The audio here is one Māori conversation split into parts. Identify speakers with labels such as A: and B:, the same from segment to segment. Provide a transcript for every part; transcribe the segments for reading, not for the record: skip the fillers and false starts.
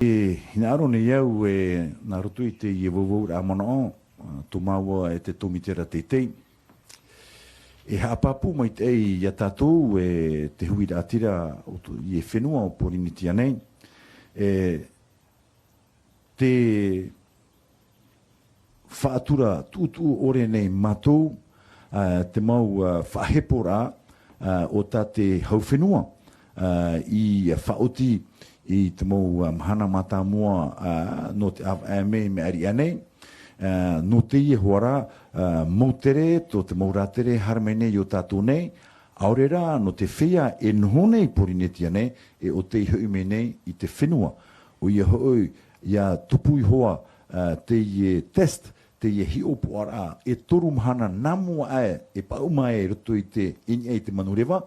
A: Hina aro ne iau nā roto I te I wawau rā mono tō maua te tōmitera teitei. Haapapu mai te ei ia tātou te hui rā tira I whenua o poriniti anei. Te whaatura tūtu ore nei mātou te mau whahepo rā o tā te hauwhenua I whaoti I te mau hana mata mua no te me ari anei. No te I hoara mautere to te mauratere haramene I o tātou nei. Aurera no te whea nohone I porineti anei o te ihume nei I te whenua. O ia hoi ia tupu I hoa te I test te I hi opo ara toru mahana namu ae paumae roto I te inia I te manurewa.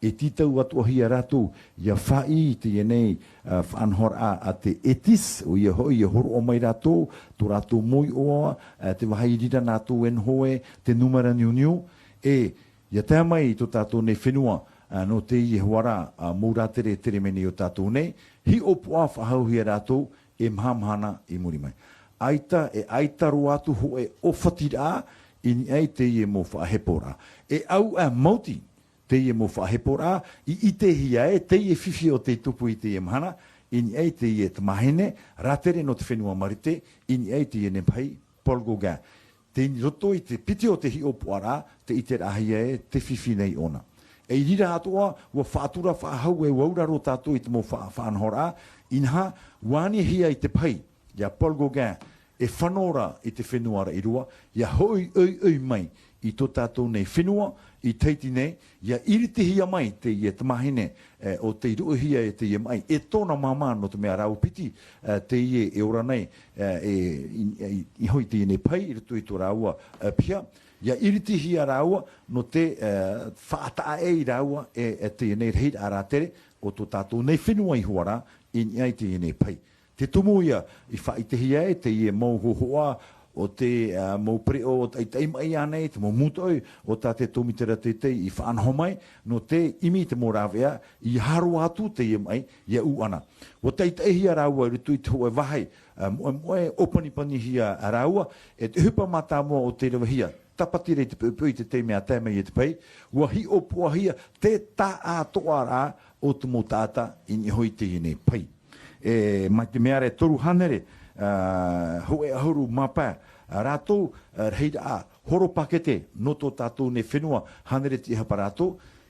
A: Titau atu ahia ratu ia whai te ienei whanhora a te etis o ia hoi ia horo o mai ratu tō ratu moi oa te wahai rira nātu enhoe te numera niuniu ia te mai tō tātou nei whenua no te I huara mōratere tere mene o tātou nei hi opua whahau hia ratu mahamahana I muri mai. Aita aita ro atu hoe ofatira ini ai te I mo whahepora. Au mauti te I mo whahepora, I te hia te I whiwhi o te tupu I te mahana, ini ei te I te mahene, ratere no te whenua marite, ini ei te I ne pai polgoga. Te roto I te piti o te hi o puara, te I te rahia te whiwhi nei ona. Rira atoa, ua whaatura whahau wauraro tātou I te mo whanhora, inha, wāni hia I te pai, ia polgoga, whanora I te whenuara I rua, ia hoi mai I tō tātou nei whenua, I teiti nei, ia iriti hia mai te I te mahine o te irua hia te I mai, tōna mama no te mea rau piti, te I ora nei, I hoi te nei pai, I rutu I tō raua pia, ia iriti hia raua no te whaataa raua te nei reit aratere o tō tātou nei whenua I huara, I te nei pai. Te tumu ia, I whaitehia te I mau hohoa, o te mau preo o te mai anei, te mau mutoi, o tā te tōmitera teitei I whaanhomai, no te imi te morawea, I haro atu te I mai, ia u ana. O teitei hia raua, rutu I te hoe wahai, moe opanipani hia raua, te hupa mata mua o te rewa hia, tapatire te pui te te mea tēmei I te pai, ua hi opua hia, te tā atoa rā o te mo tāta I hoi te I nei pai. Mai te mea re toru hanere, hoe ahuru mapa rato reira horo pakete no tō tātou ne whenua hanere te hapa rato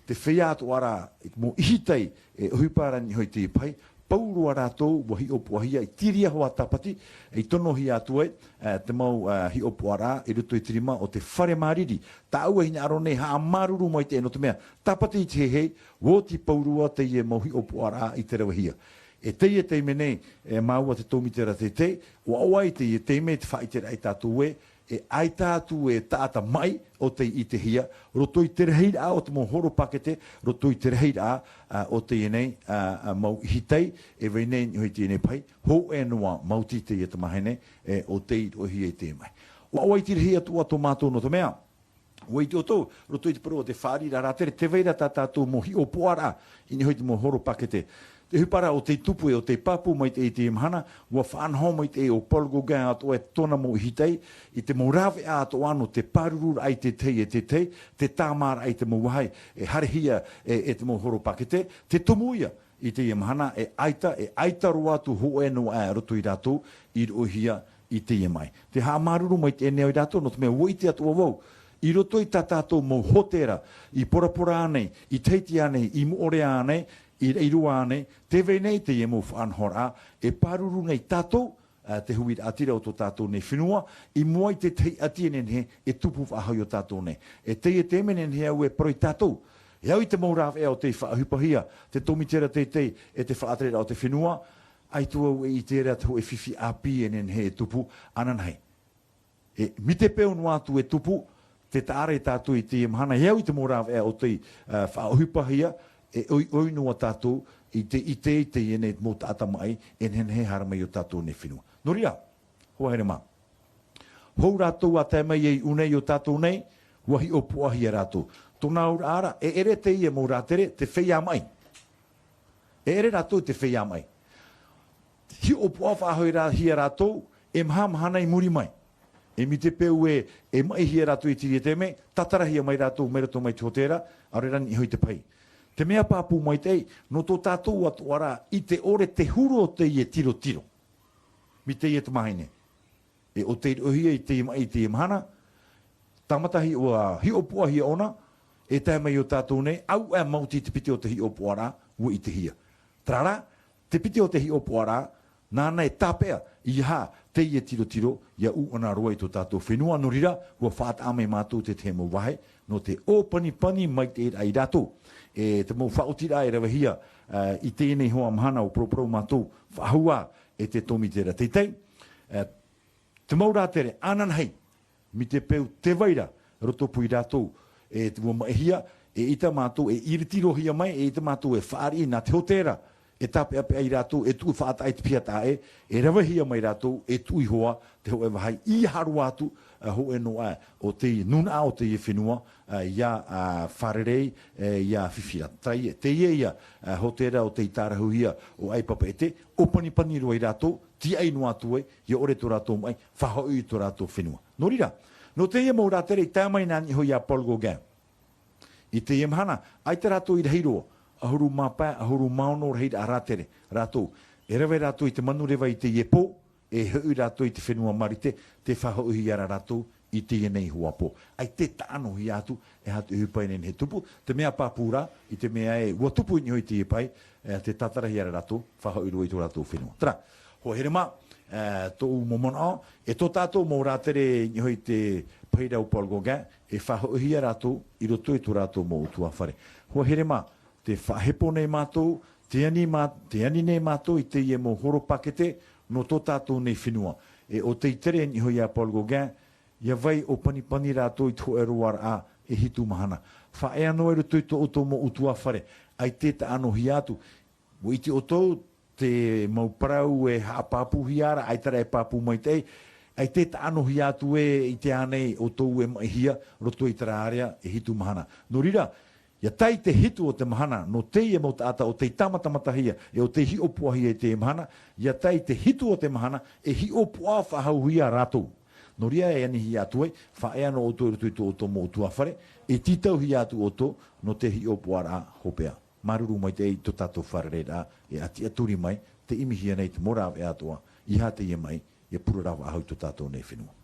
A: te whea atu ara mo ihitei huiparani hoi te pai paurua rato wahi opuahia I tiria hoa tapati tono hi atu te mau hi opuara I ruto I tirima o te whare mariri ta ua hina aro nei haa maruru mai te no te mea tapati I te hei wo ti paurua te mau hi opuara I te rawahia. Teie te menei maua te tōmitera te te, o awai te me te whaitera I tātou ai tātou tāta mai o te I te hia, roto I te reheira o te mo horo pakete, roto I te reheira o te nei mau hitei, weinei hoi te nei pai, ho noa mauti te te mahene o te I hia te mai. O awai te rehia tua tō mātou no te mea, Wei te oto, roto I te paro o te whāri rātere, te veira tātou mo hi o poara, ini hoi te mo horo pakete. Te hupara o te tupu o te papu mai te mahana, ua whaanho mai te o polgoga ato tona mo hitei, I te mo rawe ato ano te parurur ai te tāmara ai te mo wahai, harehia te mo horo pakete, te tumuia I te mahana, aita roa tu hoe no roto I rato, I rohia I te mai. Te hāmaruru mai te neo I rato, no te mea woite atu wau, I roto I tātou mo hotera, I porapora anei, I teiti anei, I moore anei, I rua nei, te nei te iemu whanhora, paruru nei tātou, te hui atira o tō tātou nei whenua, I moai te tei atien he, tupu whahau o tātou nei. Te menen he au proi tātou. Au I te maurawe o te whaahupahia, te tōmitera te te whaatere o te whenua, ai tua I te rea tau whiwhi api he tupu ananhei. Mite peo noa tu tupu, te tāre tātou I te mahana, au I te maurawe o te whaahupahia, oi noa tātou I te iene mō tāta mai he haramai o tātou ne whenua. Noria, hoa here mā. Hou rātou a te mai unei o tātou nei, wahi o puahi a rātou. Tōna ura ara, ere te ia mō rātere, te whea mai. Ere rātou te whea mai. hi o pua whahoi rā hia rātou, e maha nei muri mai. E mi te peu e mai hia rātou i tiri e te me, tatara hia mai rātou, mai rato mai te hotera, are rani i hoi te pai. Te mea pāpū mai tei, no tō tātou atu ara, i te ore te huro o te i e tiro tiro. Mi te i e te mahine. E o te ohia i te i mai i te i mahana, tamatahi o hi o pua hia ona, e tae mai o tātou nei, au e mauti te piti o te hi o pua rā, ua i te hia. Trara, te piti o te hi o pua rā, nāna e tāpea, i ha, te i e tiro tiro, ia u ana roa i tō tātou whenua, no rira, hua whaat ame mātou te te mo wahe, no te o pani mai te ai rātou. E te mo whaotira e rawa hia, i tēnei hoa mahana o pro mātou, whahua e te tomi tera teitei. Te maurā tere, anan hei, mi te peu te waira, roto pui rātou, e te mua maehia, e ita mātou, e iritiro hia mai, e ita mātou e whaari nā te hotera, e tape ape ai rātou, e tui whaata ai te piata e rawa hia mai rātou, e tui hoa, te ho e wahai, i haru atu, ho e noa, o te nuna o te i whenua, ia wharerei, ia whiwhira. Te ia, hotera o te itarahu hia, o ai papa e te, o pani roi rātou, ti ai noa tue, ia ore to rātou mai, whahoi to rātou whenua. No rira, no te ia mau rātere, i tāmai nāni hoi a Paul Gauguin. I te ia mahana, ai te rātou i rehiroa, ahuru mapa, ahuru maono rehi a rātere, rātou. E rawe rātou i te manu rewa i te iepo, e hui rātou i te whenua marite, te whahoi ara rātou i te ienei huapo. Ai te tāno hi atu, e hatu hupai nei he tupu, te mea pāpūra, i te mea e ua tupu i hoi te iepai, te tatara hi ara rātou, whahoi roi tō rātou whenua. Tara, ho here mā, tō momona, e tō tātou mō rātere i hoi te Pairau Paul Gauguin, e whahoi rātou, i roto i tō rātou mō utua whare. Ho here mā, te whahepo nei mātou, te ani nei mātou i te ie mō horo pakete, no tō tātou nei whenua. E o te itere ni hoi a Paul Gauguin, ia vai o pani rātou i tō eruar a e hitu mahana. Whae anō e roto i tō oto mō utua whare, ai te ta ano hi atu. Wo i te oto, te mauparau e haapāpū hi ara, ai tara e pāpū mai tei, ai te ta ano hi atu e i te anei o tōu e mai hia, roto i tara area e hitu mahana. No rira, ia tai te hitu o te mahana, no te ia mo tāta o te tamata hia, e o te hi opua hia e te mahana, ia tai te hitu o te mahana, e hi opua whahau hia rātou. No ria e ani hi atu e, whae ano o tō i tō oto mo tua whare, e titau hi atu o tō, no te hi opua rā hopea. Maruru mai te i tō tātou wharere rā, e ati aturi mai, te imi hia nei te mora e atua, i ha te ia mai, e pura rawa ahau tō tātou nei whenua.